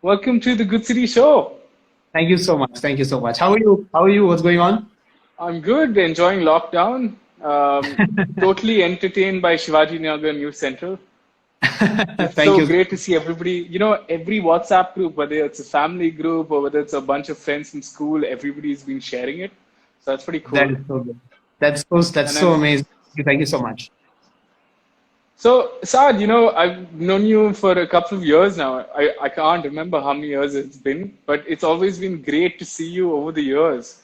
Welcome to the Good City Show. Thank you so much. Thank you so much. How are you? How are you? What's going on? I'm good, enjoying lockdown. Totally entertained by Shivajinagar News Central. It's Thank so you. great to see everybody. Every WhatsApp group, whether it's a family group or whether it's a bunch of friends from school, everybody's been sharing it. So that's pretty That cool. is so good. That's And so then, amazing. Thank you so much. so Saad, I've known you for a couple of years now. I can't remember how many years it's been, but it's always been great to see you over the years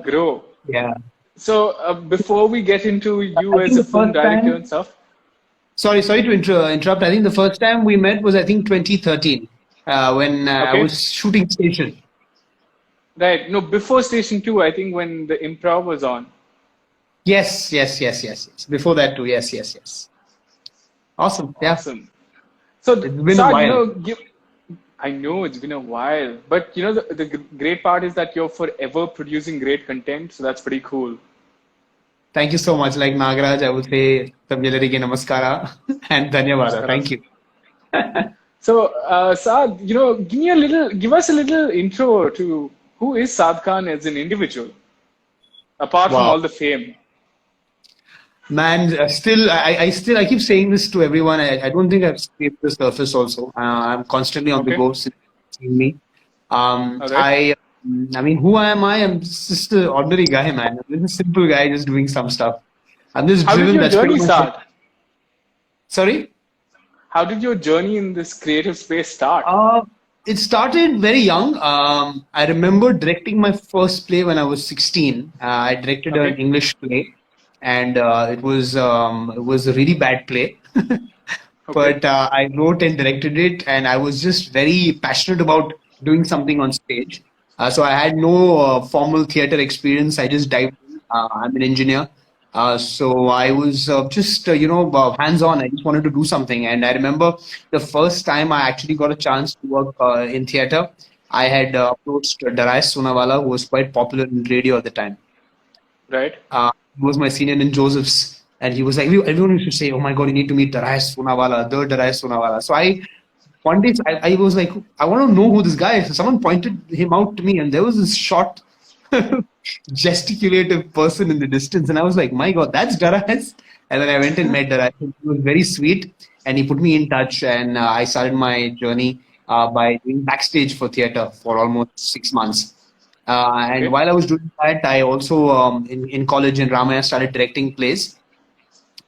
grow. Yeah. So before we get into I you as think a the film first director and time. stuff, Sorry to interrupt. I think the first time we met was 2013 when I okay, was shooting Station. right? No, before Station Two, I think when the Improv was on. Yes. Before that too. Yes. Awesome. Yeah. Awesome. So It's been a Saad, while. I know it's been a while, but the great part is that you're forever producing great content. So that's pretty cool. Thank you so much. Like Nagaraj, I would say Tamjalari namaskara and dhanyawada. Thank Namaskaras. you. So Saad, give us a little intro to who is Saad Khan as an individual, apart from Wow. all the fame. Man, I keep saying this to everyone. I don't think I've scraped the surface also. I'm constantly on the Okay, go since you've seen me. Um, all right. I, I mean, who am I? I'm just an ordinary guy, man. I'm just a simple guy just doing some stuff. I'm just How did driven. your That's pretty journey much it. start? Sorry? How did your journey in this creative space start? Uh, it started very young. I remember directing my first play when I was 16. I directed an Okay, English play, and it was a really bad play. okay, But I wrote and directed it, and I was just very passionate about doing something on stage. So I had no formal theater experience. I just dived in. I'm an engineer, so I was just hands-on. I just wanted to do something, and I remember the first time I actually got a chance to work in theater. I had approached Darius Sunawala, who was quite popular in radio at the time. right. He was my senior in Joseph's, and he was like, everyone used to say, "Oh my God, you need to meet Darius Sunawala, the Darius Sunawala." So one day, I was like, I want to know who this guy is. So someone pointed him out to me, and there was this short, gesticulative person in the distance, and I was like, "My God, that's Darius." And then I went and met Darius. He was very sweet, and he put me in touch, and I started my journey by doing backstage for theater for almost 6 months. And Okay. while I was doing that, I also in college in Ramaya started directing plays.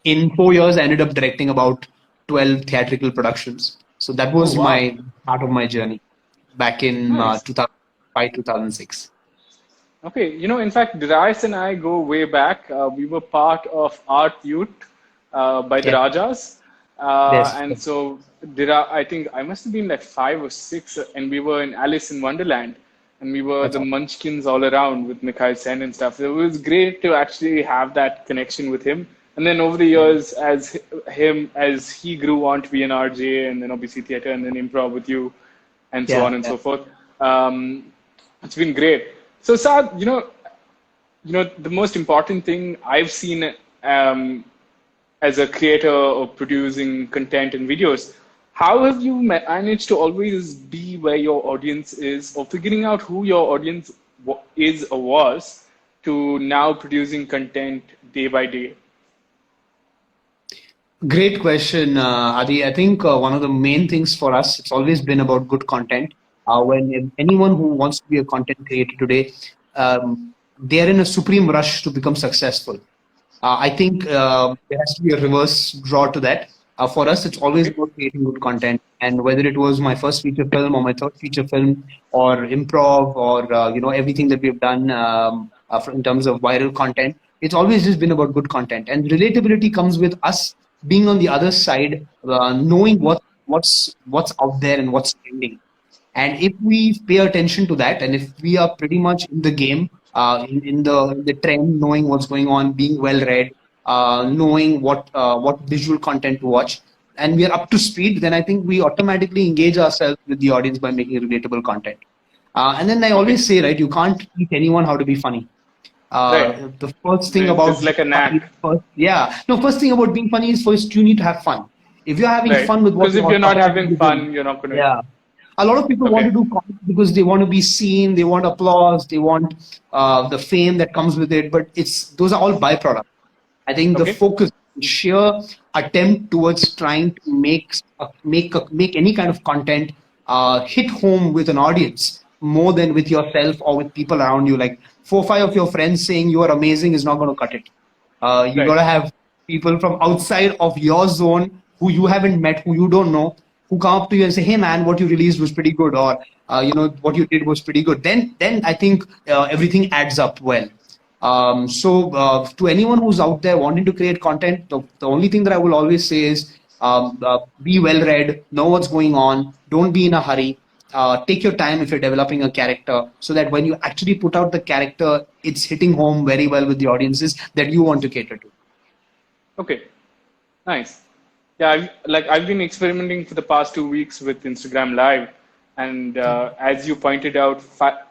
In 4 years, I ended up directing about 12 theatrical productions. So that Oh was wow, my part of my journey back in nice. 2005, 2006. Okay, in fact, Darius and I go way back. We were part of Art Youth by the Yeah, Rajas. yes, And so I think I must have been like 5 or 6, and we were in Alice in Wonderland, and we were that's the all. Munchkins all around with Mikhail Sen and stuff. It was great to actually have that connection with him. And then over the years, as he grew on to be an RJ, and then obviously theater, and then improv with you, and so Yeah, on and yeah. so forth. It's been great. So Saad, the most important thing I've seen as a creator of producing content and videos, how have you managed to always be where your audience is, or figuring out who your audience is or was, to now producing content day by day? Great question, Adi. I think one of the main things for us, it's always been about good content. When anyone who wants to be a content creator today, they are in a supreme rush to become successful. I think there has to be a reverse draw to that. For us, it's always Okay, about creating good content. And whether it was my first feature film or my third feature film or improv or everything that we've done in terms of viral content, it's always just been about good content. And relatability comes with us being on the other side, knowing what's out there and what's trending. And if we pay attention to that, and if we are pretty much in the game, in the trend, knowing what's going on, being well read, knowing what visual content to watch, and we are up to speed, then I think we automatically engage ourselves with the audience by making relatable content. And then I okay, always say, right, you can't teach anyone how to be funny. right. The first thing about There's like being a funny, knack, first thing about being funny is first you need to have fun. If you're having right? fun with what Because if you're you're not having automatically doing, fun, you're not gonna. yeah, A lot of people want to Okay. do comedy because they want to be seen, they want applause, they want the fame that comes with it. But those are all byproducts. I think the Okay. focus, sheer attempt towards trying to make any kind of content hit home with an audience more than with yourself or with people around you. Like 4 or 5 of your friends saying you are amazing is not going to cut it. You got Right. to have people from outside of your zone who you haven't met, who you don't know, who come up to you and say, "Hey, man, what you released was pretty good," or what you did was pretty good. Then I think everything adds up well. To anyone who's out there wanting to create content, the only thing that I will always say is be well read, know what's going on, don't be in a hurry. Take your time if you're developing a character so that when you actually put out the character, it's hitting home very well with the audiences that you want to cater to. Okay. Nice. Yeah, I've been experimenting for the past 2 weeks with Instagram Live, and as you pointed out,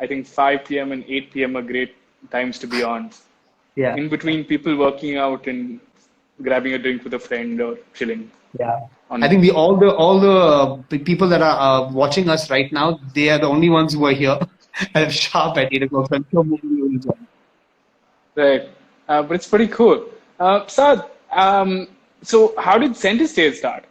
I think 5 p.m. and 8 p.m. are great times to be on. Yeah. In between people working out and grabbing a drink with a friend or chilling Yeah. I on. think all the people that are watching us right now, they are the only ones who are here sharp at 8 o'clock. So I'm sure more people will join. Right. But it's pretty cool. Saad, so how did Center Stage start?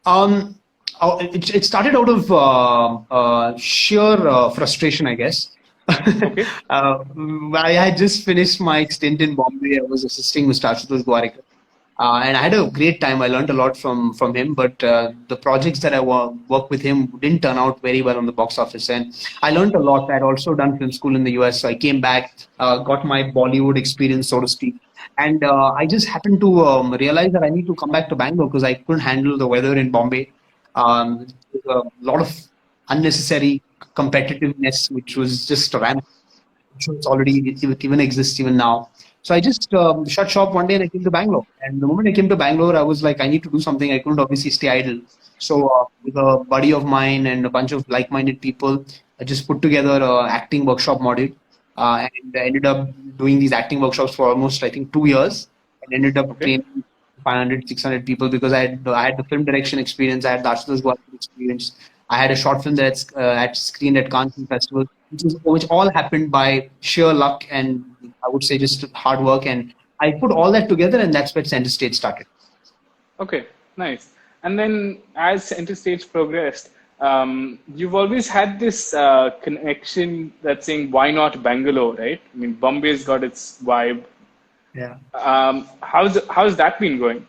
Um, it started out of sheer frustration, I guess. Okay. I had just finished my stint in Bombay. I was assisting Mr. Ashutosh Gwarikar. And I had a great time. I learned a lot from him, but the projects that I worked with him didn't turn out very well on the box office. And I learned a lot. I'd also done film school in the US, so I came back, got my Bollywood experience, so to speak. And I just happened to realize that I need to come back to Bangalore because I couldn't handle the weather in Bombay. There's a lot of unnecessary competitiveness, which was just rampant. I'm sure it's already it even exists even now. So I just shut shop one day and I came to Bangalore. And the moment I came to Bangalore, I was like, I need to do something. I couldn't obviously stay idle. So with a buddy of mine and a bunch of like-minded people, I just put together an acting workshop module, and I ended up doing these acting workshops for almost I think 2 years, and ended up Okay. training 500, 600 people because I had the film direction experience, I had the Ashutosh Gowar experience, I had a short film that's at screened at Cannes Film Festival, which all happened by sheer luck and I would say just hard work. And I put all that together, and that's where Center Stage started. Okay. Nice. And then as Center Stage progressed, you've always had this connection that's saying, why not Bangalore, right? I mean, Bombay's got its vibe. Yeah. How's that been going?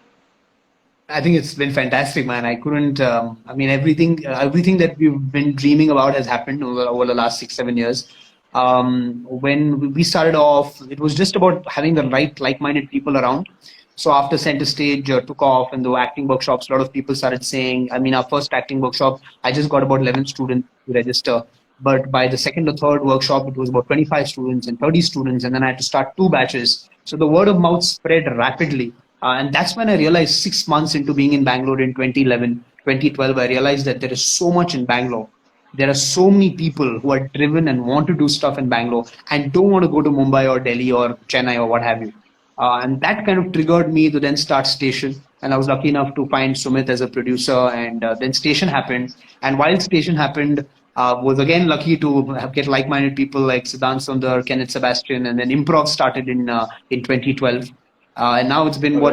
I think it's been fantastic, man. I couldn't. I mean, everything that we've been dreaming about has happened over the last 6, 7 years. When we started off, it was just about having the right, like-minded people around. So after Center Stage took off and the acting workshops, a lot of people started saying. I mean, our first acting workshop, I just got about 11 students to register. But by the second or third workshop, it was about 25 students and 30 students, and then I had to start 2 batches. So the word of mouth spread rapidly. And that's when I realized 6 months into being in Bangalore in 2011, 2012, I realized that there is so much in Bangalore. There are so many people who are driven and want to do stuff in Bangalore and don't want to go to Mumbai or Delhi or Chennai or what have you. And that kind of triggered me to then start Station. And I was lucky enough to find Sumit as a producer. And then Station happened. And while Station happened, was again lucky to get like-minded people like Siddhant Sundar, Kenneth Sebastian, and then Improv started in 2012. And now it's been All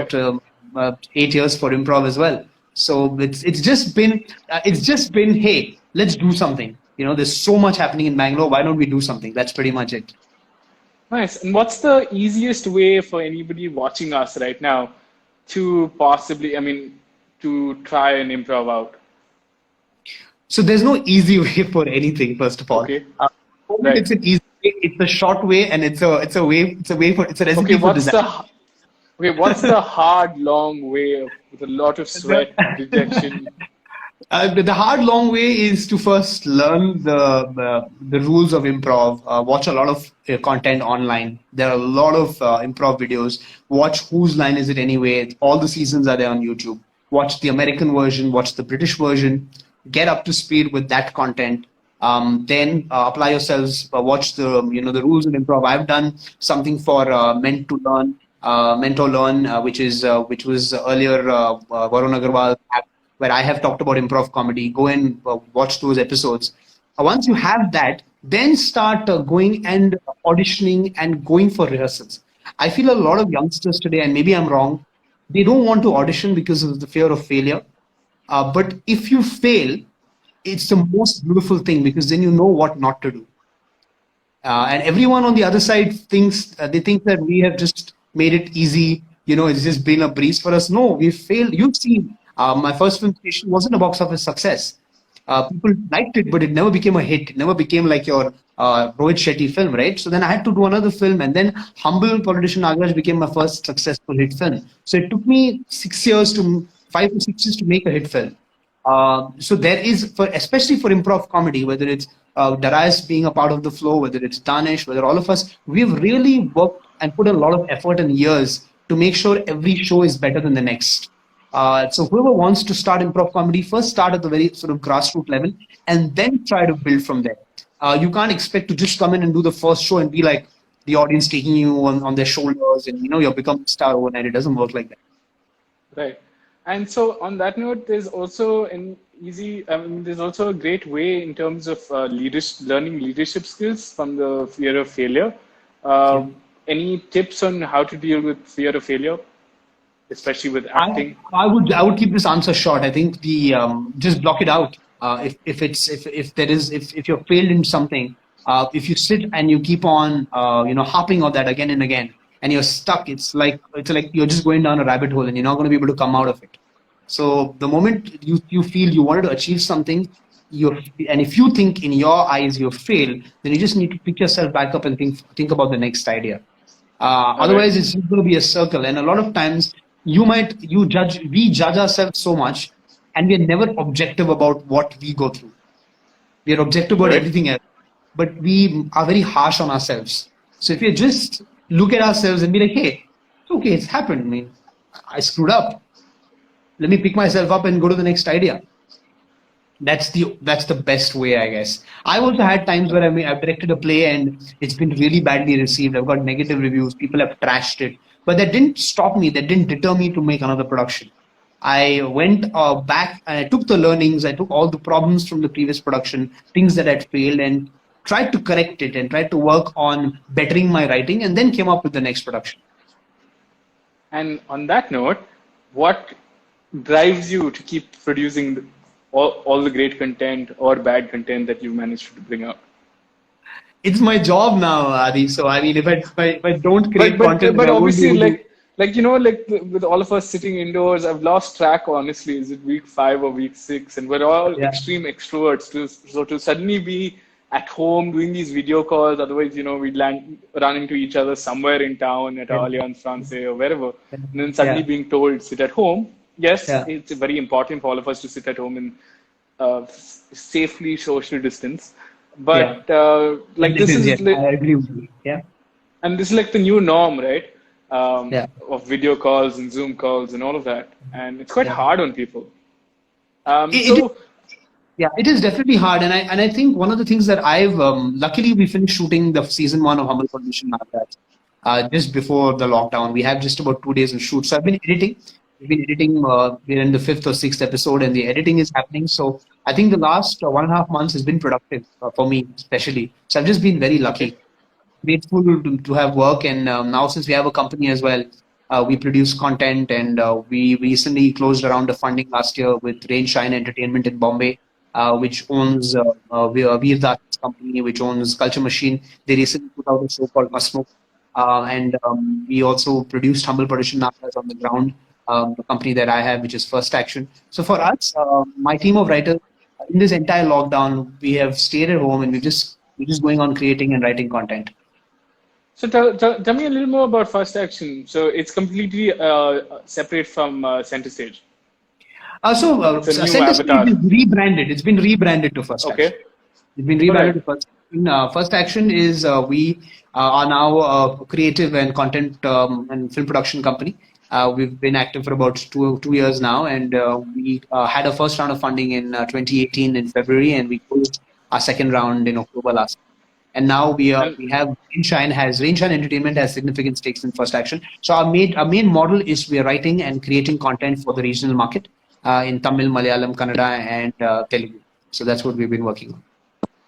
right. 8 years for Improv as well. So it's just been hey, let's do something. There's so much happening in Bangalore. Why don't we do something? That's pretty much it. Nice. And what's the easiest way for anybody watching us right now to possibly, I mean, to try and improv out? So there's no easy way for anything. First of all, Okay. for me, Right. it's an easy way. It's a short way, and it's a Okay. recipe for disaster. What's the hard, long way with a lot of sweat, rejection? The hard long way is to first learn the rules of improv. Watch a lot of content online. There are a lot of improv videos. Watch Whose Line Is It Anyway? All the seasons are there on YouTube. Watch the American version. Watch the British version. Get up to speed with that content. Then apply yourselves. Watch the rules of improv. I've done something for Meant to Learn, Mentor Learn, which was earlier Varun Agarwal. where I have talked about improv comedy. Go and watch those episodes. Once you have that, then start going and auditioning and going for rehearsals. I feel a lot of youngsters today, and maybe I'm wrong, they don't want to audition because of the fear of failure. But if you fail, it's the most beautiful thing because then you know what not to do. And everyone on the other side thinks they think that we have just made it easy. It's just been a breeze for us. No, we failed. You've seen my first film Station wasn't a box office success. People liked it, but it never became a hit. It never became like your Rohit Shetty film, right? So then I had to do another film, and then Humble Politician Nagaraj became my first successful hit film. So it took me 5 to 6 years to make a hit film. So there is, especially for improv comedy, whether it's Darius being a part of the flow, whether it's Danish, whether all of us, we've really worked and put a lot of effort and years to make sure every show is better than the next. So whoever wants to start improv comedy, first start at the very sort of grassroots level and then try to build from there. You can't expect to just come in and do the first show and be like the audience taking you on their shoulders and you'll become a star overnight. It doesn't work like that. Right. And so on that note, there's also there's also a great way in terms of learning leadership skills from the fear of failure. Any tips on how to deal with fear of failure, especially with acting? I would keep this answer short. I think just block it out. If you're failed in something, if you sit and you keep on harping on that again and again, and you're stuck, it's like you're just going down a rabbit hole and you're not going to be able to come out of it. So the moment you feel you wanted to achieve something, and if you think in your eyes you failed, then you just need to pick yourself back up and think about the next idea. Otherwise, it's going to be a circle. And a lot of times we judge ourselves so much, and we're never objective about what we go through. We are objective about everything else, but we are very harsh on ourselves. So if you just look at ourselves and be like, hey, it's okay, it's happened. I mean, I screwed up. Let me pick myself up and go to the next idea. That's the best way, I guess. I've also had times where I've directed a play and it's been really badly received. I've got negative reviews. People have trashed it. But that didn't stop me. That didn't deter me to make another production. I went back and I took the learnings. I took all the problems from the previous production, things that had failed, and tried to correct it and tried to work on bettering my writing, and then came up with the next production. And on that note, what drives you to keep producing all the great content or bad content that you've managed to bring out? It's my job now, Adi. So I mean, if I don't create content, but obviously, with all of us sitting indoors, I've lost track. Honestly, is it week 5 or week 6? And we're all extreme extroverts. So to suddenly be at home doing these video calls, otherwise, we'd run into each other somewhere in town at Allianz Francaise or wherever, and then suddenly being told sit at home. Yes, it's very important for all of us to sit at home and safely social distance. But this is I agree with you. Yeah. And this is like the new norm, right? Of video calls and Zoom calls and all of that. And it's quite hard on people. It is definitely hard. And I think one of the things that luckily we finished shooting the season 1 of Humble Politician Nagaraj just before the lockdown. We have just about 2 days of shoot. So I've been editing. We've been editing, we're in the 5th or 6th episode and the editing is happening. So I think the last 1.5 months has been productive for me, especially. So I've just been very lucky, grateful to have work. And now since we have a company as well, we produce content, and we recently closed around the funding last year with Rain Shine Entertainment in Bombay, which owns Veer Das's company, which owns Culture Machine. They recently put out a show called Masmo. And we also produced Humble Politician Nagaraj on the ground. The company that I have, which is First Action. So for us, my team of writers, in this entire lockdown, we have stayed at home and we're just going on creating and writing content. So tell me a little more about First Action. So it's completely separate from Center Stage. Center Stage is rebranded. It's been rebranded to First Action. It's been rebranded to First Action. First Action is we are now a creative and content and film production company. We've been active for about two years now, and we had a first round of funding in 2018 in February, and we closed our second round in October last year. And now we have Rain Shine Entertainment has significant stakes in First Action. So our main model is we are writing and creating content for the regional market. in Tamil, Malayalam, Kannada, and Telugu. So that's what we've been working on.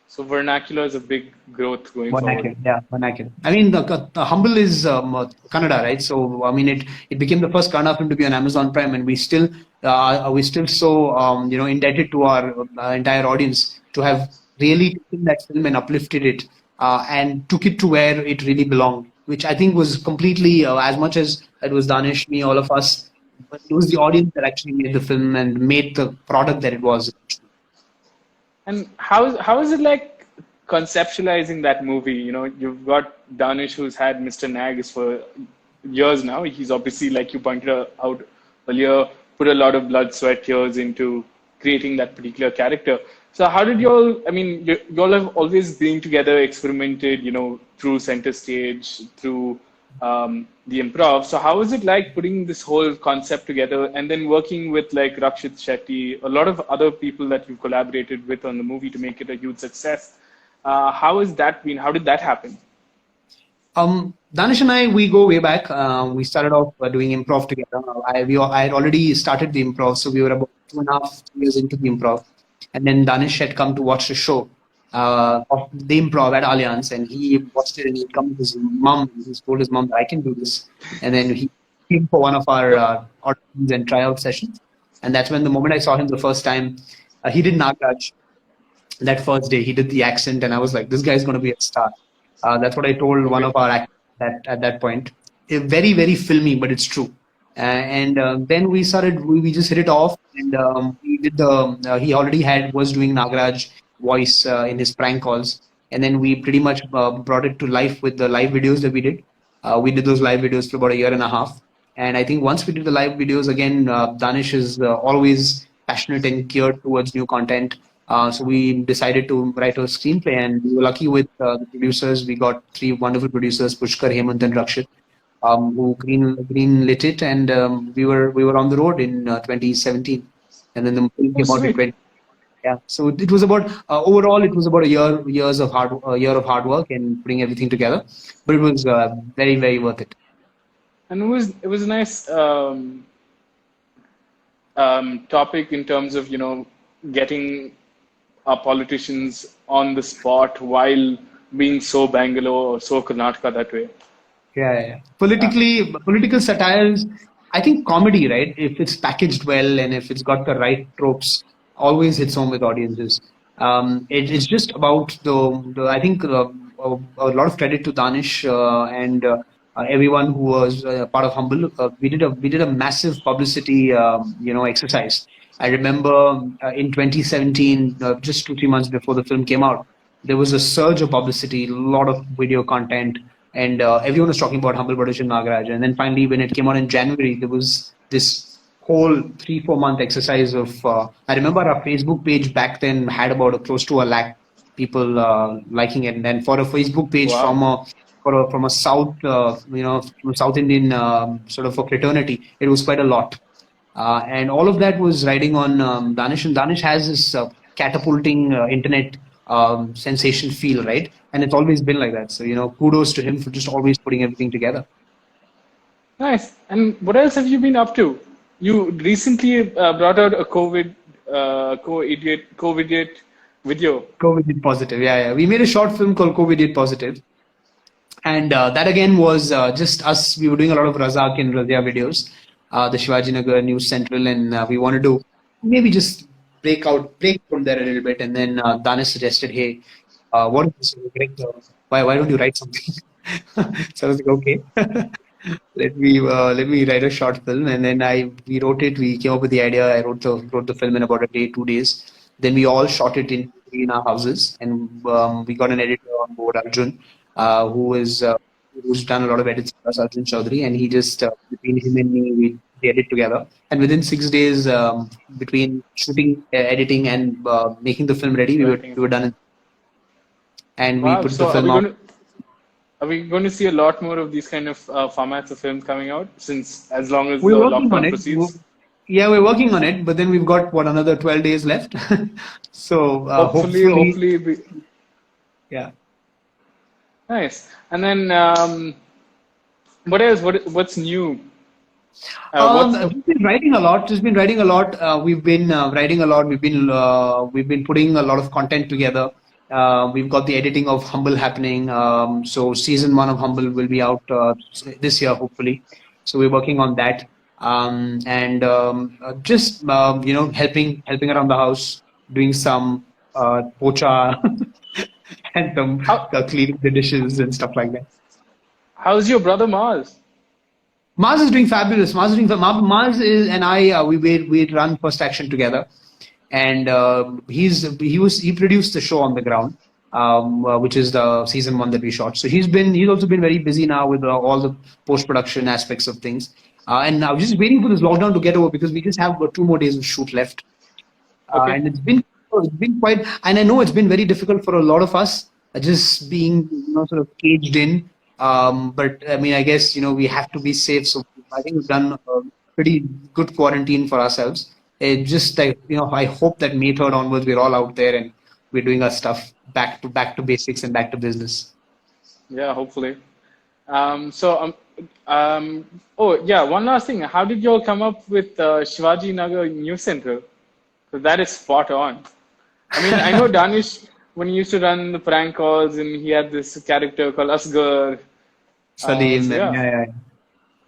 So vernacular is a big growth going forward. Vernacular, yeah, vernacular. I mean, the Humble is Kannada, right? So I mean, it became the first Kannada film to be on Amazon Prime, and we still so indebted to our entire audience to have really taken that film and uplifted it and took it to where it really belonged, which I think was completely as much as it was Danish, me, all of us. But it was the audience that actually made the film and made the product that it was. And how is it like conceptualizing that movie? You know, you've got Danish, who's had Mr. Nags for years now. He's obviously, like you pointed out earlier, put a lot of blood, sweat, tears into creating that particular character. So how did you all? I mean, you all have always been together, experimented, you know, through center stage, through the improv. So how is it like putting this whole concept together and then working with like Rakshit Shetty, a lot of other people that you've collaborated with on the movie to make it a huge success? How has that been? How did that happen? Danish and I, we go way back. We started off doing improv together. I had already started the improv, so we were about 2.5 years into the improv. And then Danish had come to watch the show of the improv at Allianz, and he watched it and he come with his mom. He told his mom that I can do this. And then he came for one of our auditions and tryout sessions. And that's when the moment I saw him the first time, he did Nagraj that first day. He did the accent, and I was like, this guy's going to be a star. That's what I told one of our actors at that point. Very, very filmy, but it's true. Then we started, we just hit it off, and we did he already was doing Nagraj voice in his prank calls. And then we pretty much brought it to life with the live videos that we did. We did those live videos for about a year and a half. And I think once we did the live videos, again, Danish is always passionate and geared towards new content. So we decided to write a screenplay, and we were lucky with the producers. We got 3 wonderful producers, Pushkar, Hemant, and Rakshit, who green lit it, and we were on the road in 2017, and then the movie came out in 20. Yeah, so it was about overall it was about a year of hard work and putting everything together, but it was very, very worth it. And it was a nice topic in terms of, you know, getting our politicians on the spot while being so Bangalore or so Karnataka that way. Yeah. Political satires. I think comedy, right? If it's packaged well and if it's got the right tropes, always hits home with audiences. It's just about I think a lot of credit to Danish and everyone who was part of Humble. We did a massive publicity exercise. I remember in 2017, just 2-3 months before the film came out, there was a surge of publicity, a lot of video content, and everyone was talking about Humble Production Nagaraj. And then finally, when it came out in January, there was this whole 3-4 month exercise of. I remember our Facebook page back then had about close to 1 lakh people liking it, and then for a Facebook page from a South, from South Indian sort of a fraternity, it was quite a lot. And all of that was riding on Danish, and Danish has this catapulting internet sensation feel, right? And it's always been like that. So, kudos to him for just always putting everything together. Nice. And what else have you been up to? You recently brought out a COVID video. COVID positive, yeah. We made a short film called COVID positive. And that again was just us. We were doing a lot of Razzaq and Razia videos. The Shivajinagar News Central, and we wanted to maybe just break from there a little bit. And then Danish suggested, "Hey, what is this? Why don't you write something?" So I was like, "Okay, let me write a short film." And then we wrote it. We came up with the idea. I wrote the film in about a day, 2 days. Then we all shot it in our houses, and we got an editor on board, Arjun, who's done a lot of edits for us, Arjun Chaudhary, and he just, between him and me, we did it together. And within 6 days, between shooting, editing, and making the film ready, we were done. And we put the film out. Are we going to see a lot more of these kind of formats of films coming out, as long as we're the lockdown proceeds? Yeah, we're working on it, but then we've got, another 12 days left. So hopefully. Yeah. Nice. And then what else? What's new What's the We've been writing a lot. Just been writing a lot. We've been writing a lot. We've been putting a lot of content together. We've got the editing of Humble happening. So season 1 of Humble will be out this year, hopefully. So we're working on that. And just helping around the house, doing some pocha and some how cleaning the dishes and stuff like that. how's your brother Mars? Mars is doing fabulous. Mars is and I we run First Action together, and he produced the show on the ground, which is the season 1 that we shot. So he's also been very busy now with all the post production aspects of things, and now just waiting for this lockdown to get over because we just have 2 more days of shoot left, Okay. and it's been quite, and I know it's been very difficult for a lot of us, just being sort of caged in. But I mean, I guess we have to be safe. So I think we've done a pretty good quarantine for ourselves. It just like I hope that May 3rd onwards we're all out there and we're doing our stuff back to basics and back to business. Yeah, hopefully. So, oh yeah, one last thing. How did you all come up with Shivajinagar News Central? So that is spot on. I mean, I know Danish when he used to run the prank calls, and he had this character called Asgar. Salim, So and yeah, yeah,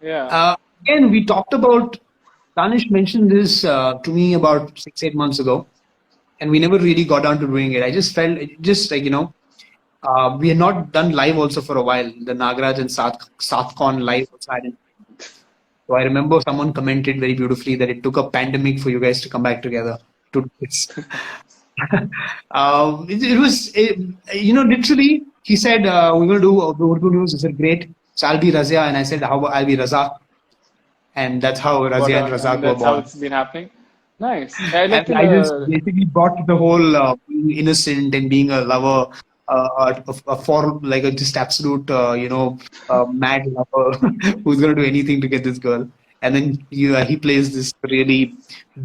yeah. yeah. Again, we talked about. Danish mentioned this to me about 6-8 months ago, and we never really got down to doing it. I just felt just like we had not done live also for a while. The Nagraj and Saad Khan live also hadn't. So I remember someone commented very beautifully that it took a pandemic for you guys to come back together to do this. It was, literally, he said, we're going to do the Urdu news. He said, great. So I'll be Razia. And I said, how about I'll be Razzaq. And that's how Spot Razia and on. I mean, Razzaq were that's how born. it's been happening. Nice. I'd like And to. I just basically brought the whole being innocent and being a lover, for like a just absolute, mad lover who's going to do anything to get this girl. And then he plays this really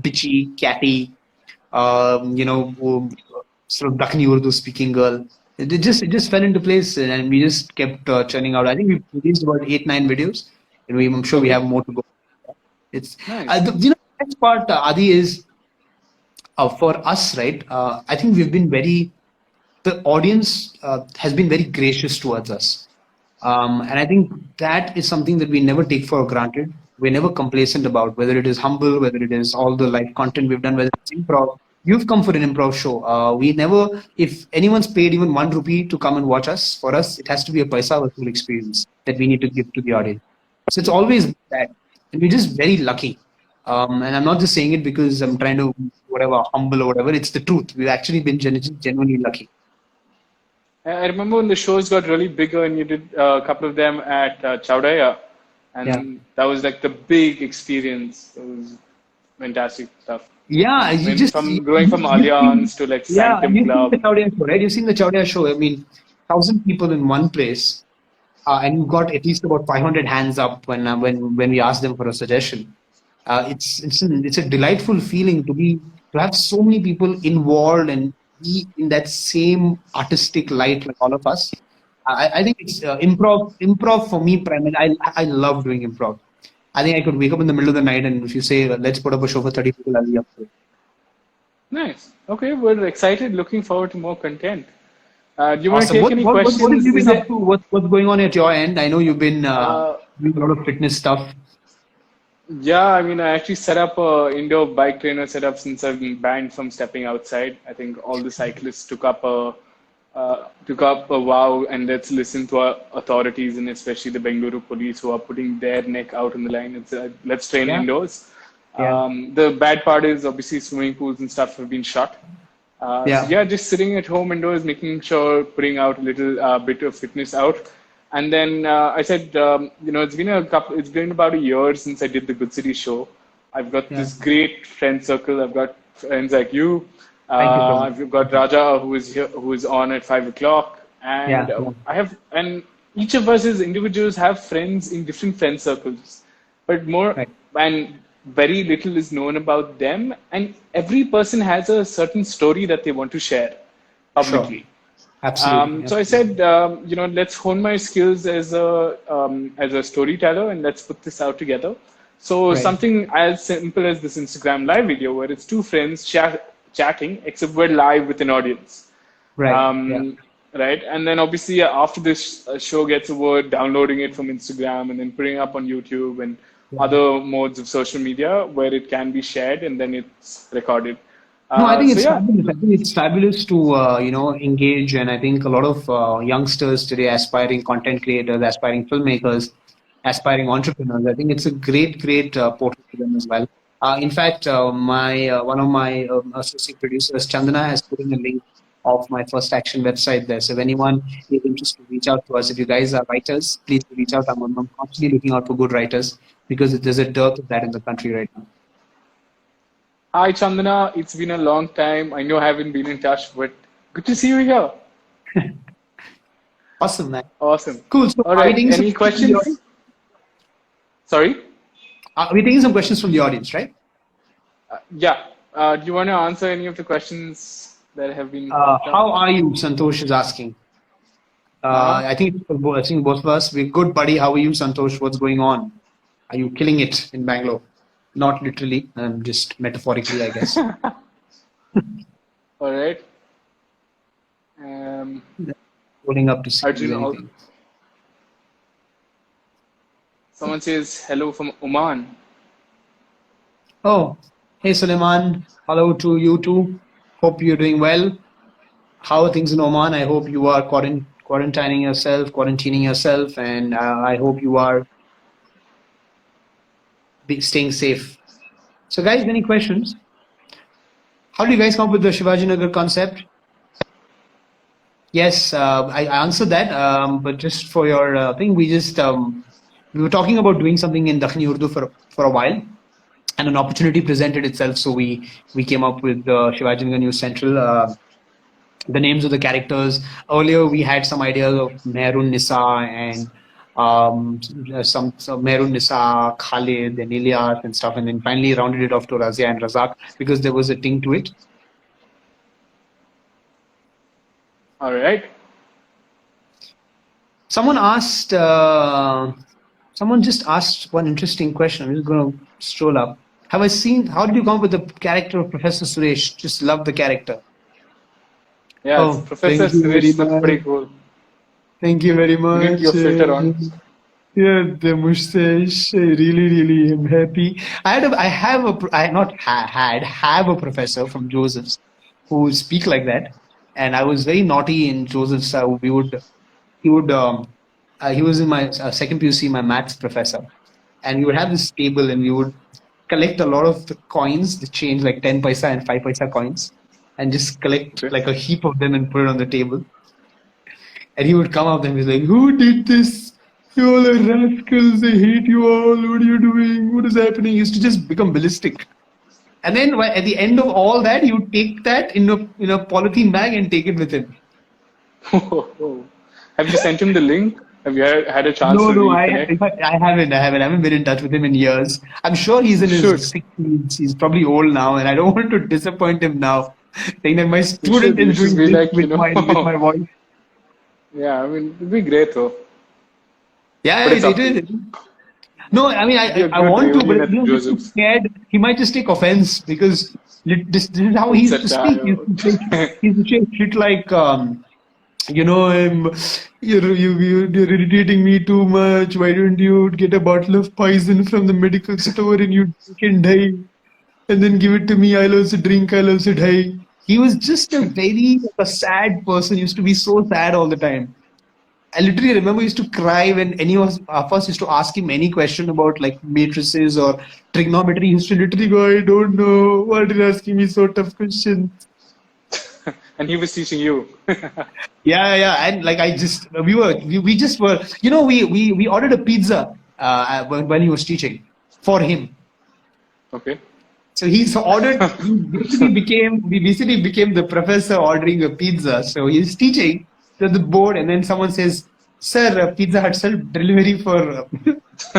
bitchy, catty, sort of Dakhini Urdu speaking girl. It just fell into place, and we just kept churning out. I think we released about 8-9 videos, and I'm sure we Okay. have more to go. It's Nice. the next part, Adi, is for us, right? I think we've been the audience has been very gracious towards us. And I think that is something that we never take for granted. We're never complacent about, whether it is Humble, whether it is all the live content we've done, whether it's improv. You've come for an improv show. We never, if anyone's paid even 1 rupee to come and watch us, for us, it has to be a paisa vasool experience that we need to give to the audience. So it's always that. And we're just very lucky. And I'm not just saying it because I'm trying to, whatever, humble or whatever. It's the truth. We've actually been genuinely lucky. I remember when the shows got really bigger, and you did a couple of them at Chaudhaya, Yeah. and that was like the big experience. It was fantastic stuff. Yeah, I you mean, just from going from Allianz to like yeah, Sanctum you've seen the Club. Chowdia show, right? You've seen the Chowdia show. I mean, 1,000 people in one place, and you got at least about 500 hands up when we asked them for a suggestion. It's a delightful feeling to have so many people involved and be in that same artistic light like all of us. I think it's improv. Improv for me, primarily, I love doing improv. I think I could wake up in the middle of the night and if you say let's put up a show for 30 people, I'll be up for it. Nice. Okay, we're excited. Looking forward to more content. Do you want to Awesome. take What any what what have questions? you Is been up there? to? What's going on at your end? I know you've been Uh, doing a lot of fitness stuff. yeah, I mean, I actually set up a indoor bike trainer setup since I've been banned from stepping outside. I think all the cyclists took up a vow, and let's listen to our authorities, and especially the Bengaluru police who are putting their neck out on the line. It's let's train Yeah, indoors. yeah, The bad part is obviously swimming pools and stuff have been shut. So yeah, yeah, just sitting at home indoors, making sure putting out a little bit of fitness out. And then I said, it's been about a year since I did the Good City show. I've got yeah. this great friend circle. I've got friends like you. Thank you so much. I've got Raja who is here, who is on at 5 o'clock, and Yeah, yeah. and each of us as individuals have friends in different friend circles, but more Right. and very little is known about them, and every person has a certain story that they want to share Sure. publicly. Absolutely. So I Absolutely. said, let's hone my skills as a storyteller, and let's put this out together. So Right. something as simple as this Instagram live video where it's two friends chatting, except we're live with an audience. Right. Yeah. Um, right. And then obviously after this show gets over, downloading it from Instagram and then putting it up on YouTube and Yeah. other modes of social media where it can be shared and then it's recorded. No, I think So it's yeah, fabulous. I think it's fabulous to engage, and I think a lot of youngsters today, aspiring content creators, aspiring filmmakers, aspiring entrepreneurs. I think it's a great portal for them as well. In fact, my one of my associate producers, Chandana, has put in a link of my first action website there. So if anyone is interested, reach out to us. If you guys are writers, please reach out. I'm constantly looking out for good writers because there's a dearth of that in the country right now. hi Chandana, it's been a long time. I know I haven't been in touch, but good to see you here. Awesome, man. Awesome. Cool. So All are we right. taking some Any questions from the questions? audience? Sorry. We're taking some questions from the audience, right? Yeah. Do you want to answer any of the questions that have been popped up? How are you? Santosh is asking. Uh-huh. I think both of us. We're good, buddy. How are you, Santosh? What's going on? Are you killing it in Bangalore? Not literally, just metaphorically, I guess. All right. Pulling up to see if there's Arjun, anything. someone says hello from Oman. Oh, hey, Suleiman. Hello to you too. Hope you're doing well. How are things in Oman? I hope you are quarantining yourself, and I hope you are staying safe. So, guys, any questions? How do you guys come up with the Shivajinagar concept? Yes, I answered that, but just for your thing, we were talking about doing something in Dakhini Urdu for a while, and an opportunity presented itself. So we came up with Shivajinagar News Central. The names of the characters. Earlier, we had some ideas of Mehrun Nisa and some Mehrun Nisa, Khalid, and Ilyas and stuff, and then finally rounded it off to Razia and Razzaq because there was a ting to it. All right. Someone asked. Someone just asked one interesting question. I'm just going to scroll up. Have I seen? How did you come up with the character of Professor Suresh? Just love the character. Yeah, it's Oh, Professor thank you very Suresh looks pretty much. cool. Thank you very You need much. your filter on. Yeah, the mustache. I really am happy. I not ha- had, have a professor from Joseph's who would speak like that. And I was very naughty in Joseph's. He would, he was in my second PUC, my maths professor. And we would have this table and we would collect a lot of the coins, the change like 10 paisa and 5 paisa coins, and just collect Okay. like a heap of them and put it on the table. And he would come up and be like, "Who did this? You all are rascals. I hate you all. What are you doing? What is happening?" He used to just become ballistic. And then at the end of all that, he would take that in a polythene bag and take it with him. Have you sent him the link? Have you had a chance No, to no, reconnect? I haven't. I haven't been in touch with him in years. I'm sure he's in You his should. 60s. He's probably old now, and I don't want to disappoint him now, saying that my You should. student You is should doing be this like, with my voice. yeah, I mean, it'd be great though. Yeah, But it's up it to you. is. No, I mean, Be a I good want to, reunion but at he's too Joseph's. scared. He might just take offense because this is how he It's a used to speak. child. He used to say shit like, you're irritating me too much. Why don't you get a bottle of poison from the medical store and you drink and die? And then give it to me. I'll also drink. I'll also die. He was just a sad person. He used to be so sad all the time. I literally remember he used to cry when any of us used to ask him any question about like matrices or trigonometry. He used to literally go, "I don't know. Why are you asking me so tough questions?" And he was teaching you. Yeah. And like we just were, we ordered a pizza when he was teaching for him. Okay. So we basically became the professor ordering a pizza. So he's teaching to the board, and then someone says, "Sir, Pizza Hut self delivery for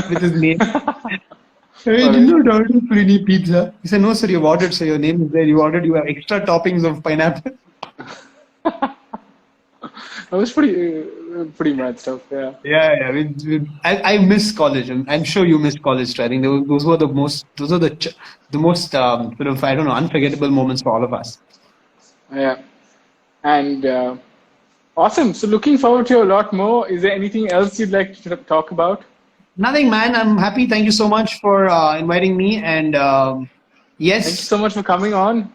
with his name." I All did right. not order for any pizza. He said, "No, sir, you've ordered, so your name is there. You ordered. You have extra toppings of pineapple." That was pretty. pretty much stuff. Yeah. Yeah. I miss college. I'm sure you miss college too. I think those were the most sort of, I don't know, unforgettable moments for all of us. Yeah. And awesome. So looking forward to a lot more. Is there anything else you'd like to talk about? Nothing, man. I'm happy. Thank you so much for inviting me. And Thank you yes, so much for coming on.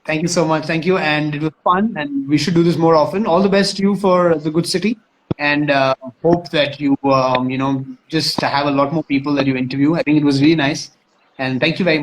thank you so much. Thank you. And it was fun. And we should do this more often. All the best to you for the good city. And hope that you, just have a lot more people that you interview. I think it was really nice. And thank you very much.